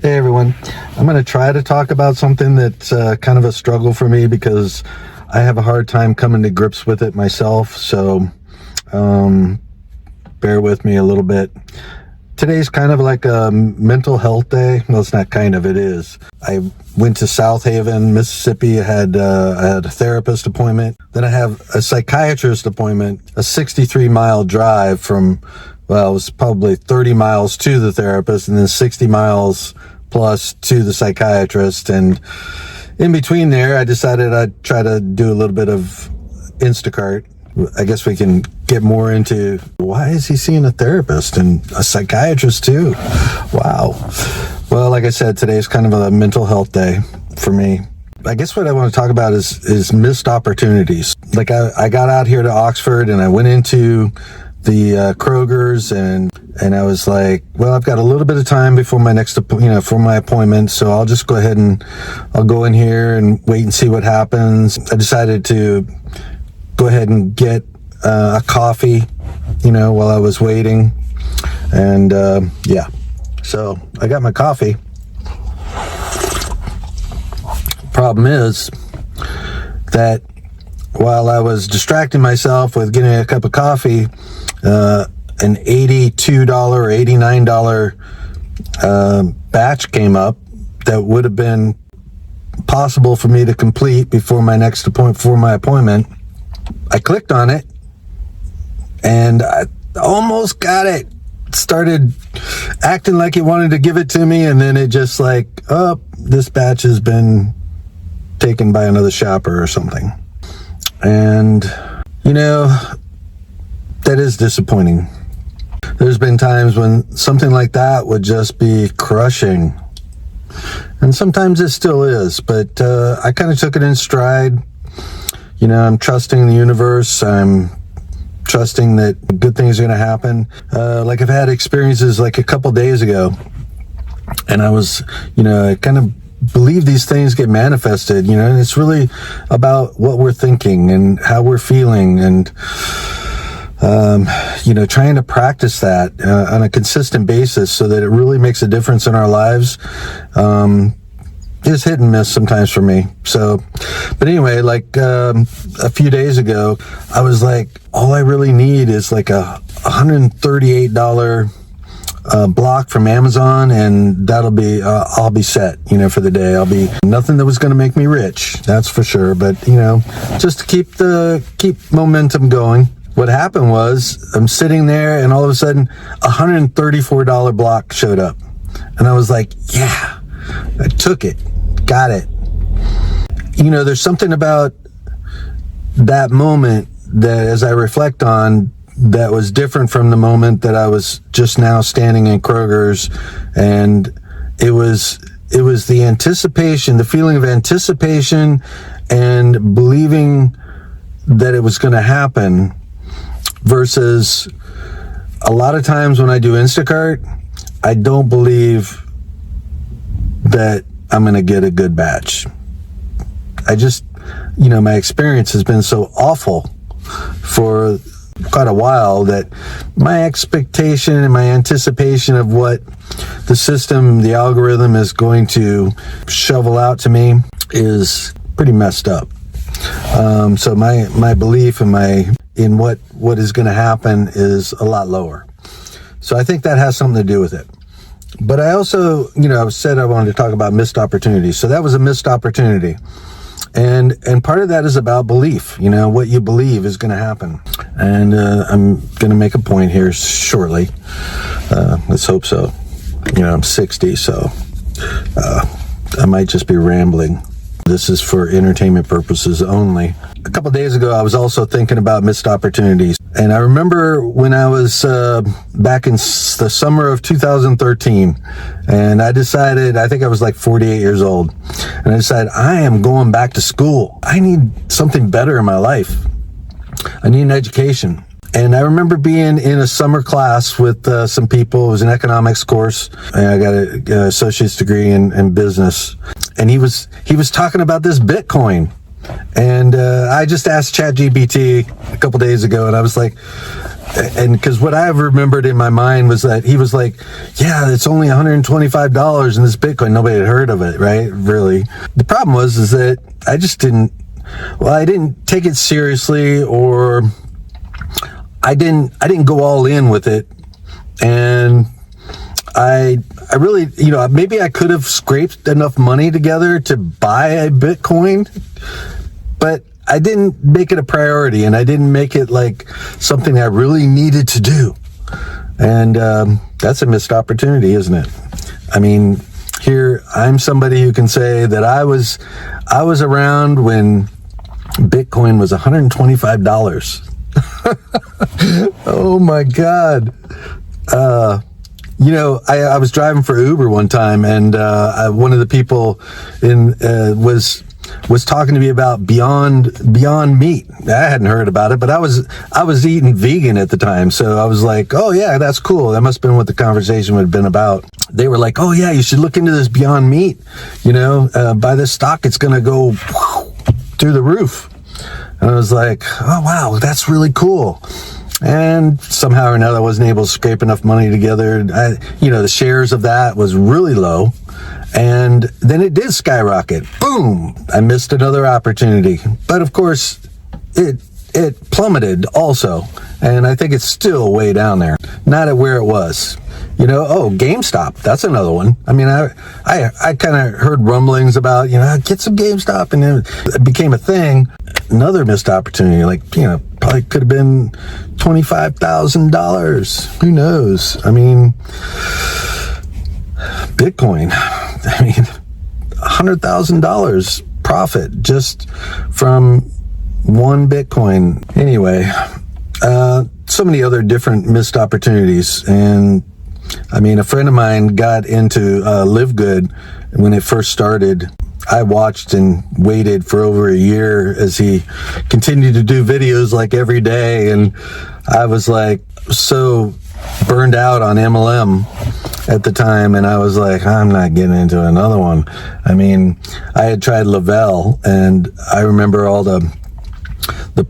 Hey everyone, I'm going to try to talk about something that's kind of a struggle for me because I have a hard time coming to grips with it myself, so bear with me a little bit. Today's kind of like a mental health day. Well, it's not kind of, it is. I went to South Haven, Mississippi. I had a therapist appointment. Then I have a psychiatrist appointment, a 63-mile drive from, well, it was probably 30 miles to the therapist and then 60 miles plus to the psychiatrist. And in between there, I decided I'd try to do a little bit of Instacart. I guess we can get more into why is he seeing a therapist and a psychiatrist too? Wow. Well, like I said, today's kind of a mental health day for me. I guess what I want to talk about is missed opportunities. Like I got out here to Oxford and I went into the Kroger's and I was like, well, I've got a little bit of time before my next, for my appointment. So I'll just go ahead and I'll go in here and wait and see what happens. I decided to go ahead and get a coffee, while I was waiting. And so I got my coffee. Problem is that while I was distracting myself with getting a cup of coffee, an $82 or $89 batch came up that would have been possible for me to complete before my appointment. I clicked on it and I almost got it. Started acting like it wanted to give it to me, and then it just like, oh, this batch has been taken by another shopper or something. And that is disappointing. There's been times when something like that would just be crushing, and sometimes it still is, but I kind of took it in stride. I'm trusting the universe. I'm trusting that good things are going to happen. Like I've had experiences like a couple days ago, and I was, I kind of believe these things get manifested, and it's really about what we're thinking and how we're feeling, and trying to practice that on a consistent basis so that it really makes a difference in our lives. It's hit and miss sometimes for me. So, but anyway, like a few days ago, I was like, all I really need is like a $138 block from Amazon, and that'll be I'll be set, for the day. I'll be nothing that was going to make me rich, that's for sure. But just to keep momentum going. What happened was I'm sitting there, and all of a sudden, a $134 block showed up, and I was like, yeah, I took it. Got it. There's something about that moment that, as I reflect on, that was different from the moment that I was just now standing in Kroger's, and it was the anticipation, the feeling of anticipation and believing that it was going to happen, versus a lot of times when I do Instacart, I don't believe that I'm going to get a good batch. I just, my experience has been so awful for quite a while that my expectation and my anticipation of what the system, the algorithm is going to shovel out to me is pretty messed up. So my belief in what is going to happen is a lot lower. So I think that has something to do with it. But I also, said I wanted to talk about missed opportunities. So that was a missed opportunity. And part of that is about belief, what you believe is going to happen. And I'm going to make a point here shortly. Let's hope so. I'm 60, so I might just be rambling. This is for entertainment purposes only. A couple of days ago, I was also thinking about missed opportunities. And I remember when I was back in the summer of 2013, and I decided, I think I was like 48 years old, and I decided I am going back to school. I need something better in my life. I need an education. And I remember being in a summer class with some people. It was an economics course, and I got an associate's degree in business. And he was talking about this Bitcoin. And I just asked ChatGPT a couple days ago, and I was like, and because what I remembered in my mind was that he was like, yeah, it's only $125 in this Bitcoin. Nobody had heard of it, right? Really. The problem is that I just didn't take it seriously, or I didn't go all in with it. And I really, maybe I could have scraped enough money together to buy a Bitcoin, but I didn't make it a priority, and I didn't make it like something I really needed to do. And that's a missed opportunity, isn't it? I mean, here I'm somebody who can say that I was around when Bitcoin was $125. Oh my God. I was driving for Uber one time, and one of the people was talking to me about Beyond Meat. I hadn't heard about it, but I was eating vegan at the time, so I was like, oh yeah, that's cool. That must have been what the conversation would have been about. They were like, oh yeah, you should look into this Beyond Meat. Buy this stock, it's gonna go through the roof. And I was like, oh wow, that's really cool. And somehow or another, I wasn't able to scrape enough money together. The shares of that was really low. And then it did skyrocket. Boom! I missed another opportunity. But of course, it plummeted also. And I think it's still way down there. Not at where it was. GameStop. That's another one. I mean, I kind of heard rumblings about, get some GameStop. And then it became a thing. Another missed opportunity. Probably could have been $25,000. Who knows? I mean, Bitcoin. I mean, $100,000 profit just from one Bitcoin. Anyway, so many other different missed opportunities. And I mean, a friend of mine got into Live Good when it first started. I watched and waited for over a year as he continued to do videos like every day. And I was like so burned out on MLM at the time, and I was like, I'm not getting into another one. I mean, I had tried Lavelle, and I remember all the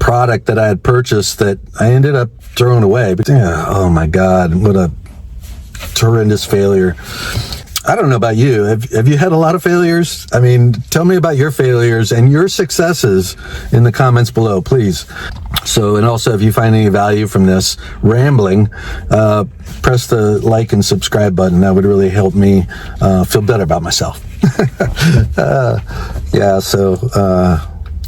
product that I had purchased that I ended up throwing away. But yeah, oh my God, what a horrendous failure. I don't know about you. Have you had a lot of failures? I mean, tell me about your failures and your successes in the comments below, please. So, and also, if you find any value from this rambling, press the like and subscribe button. That would really help me feel better about myself.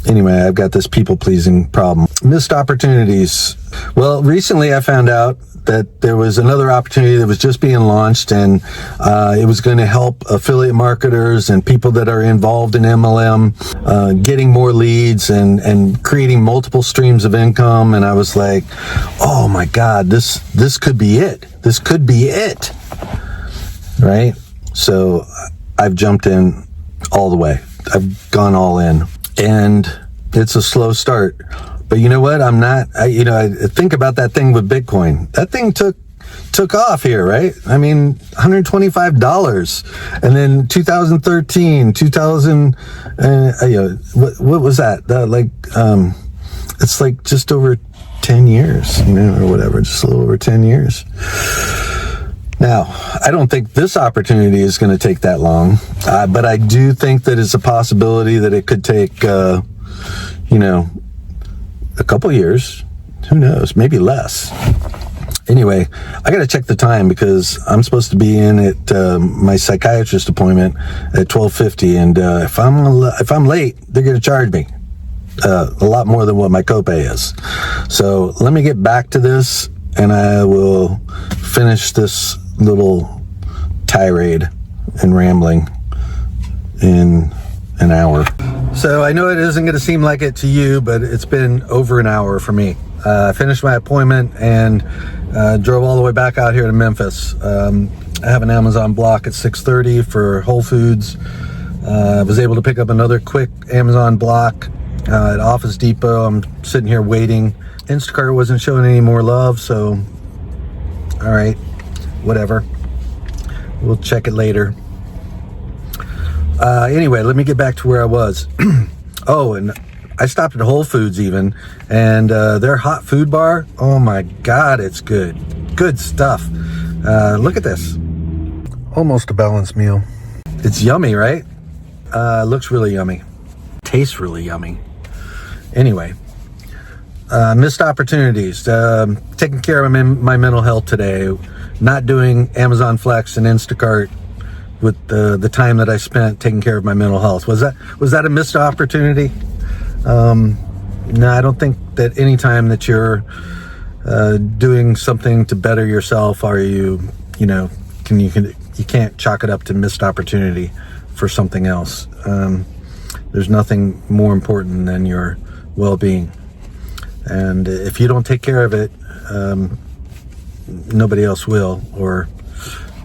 Anyway, I've got this people-pleasing problem. Missed opportunities. Well, recently I found out that there was another opportunity that was just being launched, and it was going to help affiliate marketers and people that are involved in MLM getting more leads and creating multiple streams of income. And I was like, oh my God, this could be it. This could be it, right? So I've jumped in all the way. I've gone all in, and it's a slow start. But you know what? I think about that thing with Bitcoin. That thing took off here, right? I mean, $125. And then 2013, 2000, what was that? It's like just over 10 years, or whatever, just a little over 10 years. Now, I don't think this opportunity is going to take that long, but I do think that it's a possibility that it could take, a couple years. Who knows? Maybe less. Anyway, I got to check the time because I'm supposed to be in at my psychiatrist appointment at 12:50, and if I'm late, they're going to charge me a lot more than what my copay is. So let me get back to this, and I will finish this little tirade and rambling in an hour. So I know it isn't going to seem like it to you, but it's been over an hour for me. I finished my appointment and drove all the way back out here to Memphis. I have an Amazon block at 6:30 for Whole Foods. I was able to pick up another quick Amazon block at Office Depot. I'm sitting here waiting. Instacart wasn't showing any more love, so all right, whatever. We'll check it later. Anyway, let me get back to where I was. Oh, and I stopped at Whole Foods even, and their hot food bar, oh my God, it's good. Good stuff. Look at this. Almost a balanced meal. It's yummy, right? Looks really yummy. Tastes really yummy. Anyway, missed opportunities. Taking care of my mental health today. Not doing Amazon Flex and Instacart with the time that I spent taking care of my mental health. Was that a missed opportunity? No, I don't think that any time that you're doing something to better yourself, are you can't chalk it up to missed opportunity for something else. There's nothing more important than your well-being, and if you don't take care of it, nobody else will, or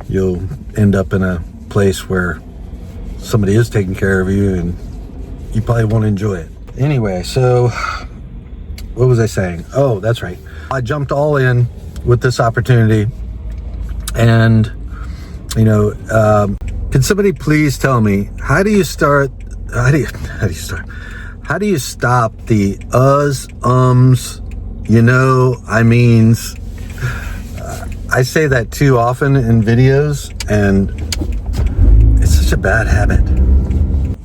you'll end up in a place where somebody is taking care of you and you probably won't enjoy it. Anyway, so what was I saying? Oh, that's right. I jumped all in with this opportunity, and can somebody please tell me, how do you stop the uhs, ums, I means? I say that too often in videos, and it's such a bad habit.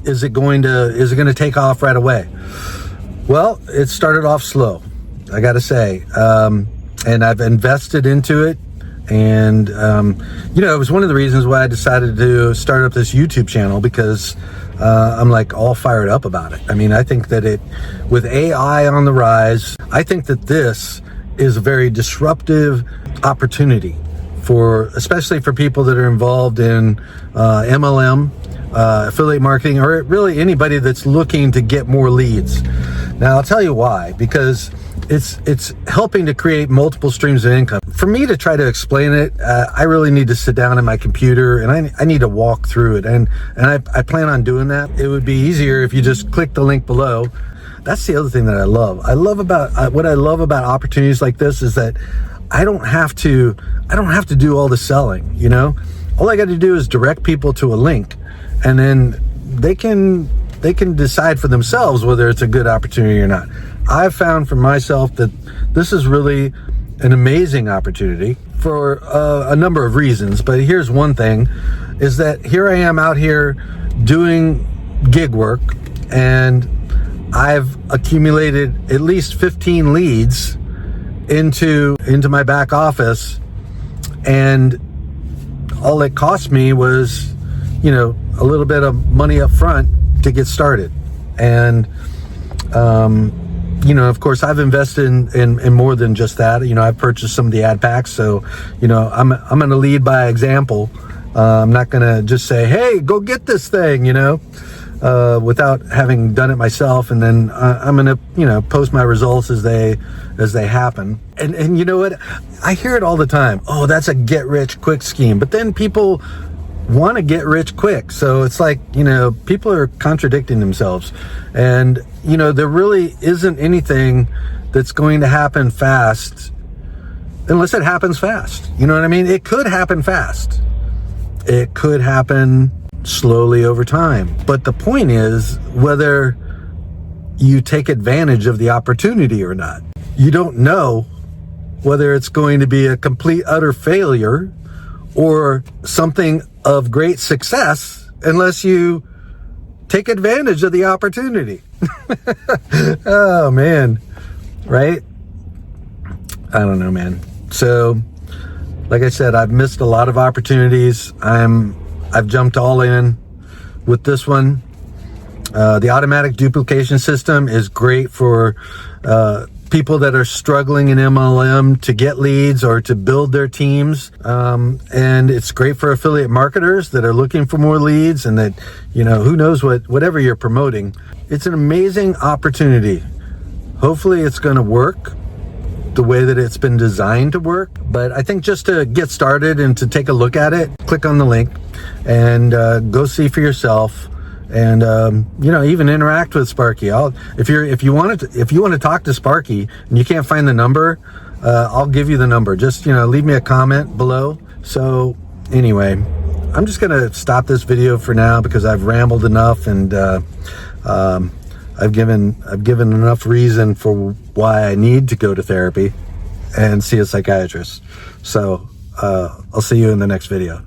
Is it going to take off right away? Well, it started off slow, I gotta say, and I've invested into it, and it was one of the reasons why I decided to start up this YouTube channel, because I'm like all fired up about it. I mean, I think that with AI on the rise, I think that this is a very disruptive opportunity especially for people that are involved in MLM, affiliate marketing, or really anybody that's looking to get more leads. Now, I'll tell you why, because it's helping to create multiple streams of income. For me to try to explain it, I really need to sit down at my computer, and I need to walk through it, and I plan on doing that. It would be easier if you just click the link below. That's the other thing that I love. What I love about opportunities like this is that I don't have to do all the selling, All I got to do is direct people to a link, and then they can decide for themselves whether it's a good opportunity or not. I've found for myself that this is really an amazing opportunity for a number of reasons, but here's one thing, is that here I am out here doing gig work, and I've accumulated at least 15 leads into my back office, and all it cost me was a little bit of money up front to get started. And of course, I've invested in more than just that. I've purchased some of the ad packs, so I'm going to lead by example. I'm not going to just say, hey, go get this thing, without having done it myself, and then I'm gonna post my results as they happen. And you know what, I hear it all the time, oh, that's a get rich quick scheme, but then people want to get rich quick, so it's like people are contradicting themselves, and there really isn't anything that's going to happen fast unless it happens fast. You know what I mean? It could happen fast, it could happen slowly over time, but the point is whether you take advantage of the opportunity or not. You don't know whether it's going to be a complete utter failure or something of great success unless you take advantage of the opportunity. Oh man, right? I don't know, man. So like I said, I've missed a lot of opportunities. I've jumped all in with this one. The automatic duplication system is great for people that are struggling in MLM to get leads or to build their teams. And it's great for affiliate marketers that are looking for more leads, and that, who knows whatever you're promoting. It's an amazing opportunity. Hopefully it's going to work the way that it's been designed to work. But I think just to get started and to take a look at it, click on the link and go see for yourself, and even interact with Sparky. If you want to talk to Sparky and you can't find the number, I'll give you the number. Just leave me a comment below. So anyway, I'm just gonna stop this video for now because I've rambled enough, and I've given enough reason for why I need to go to therapy and see a psychiatrist. So I'll see you in the next video.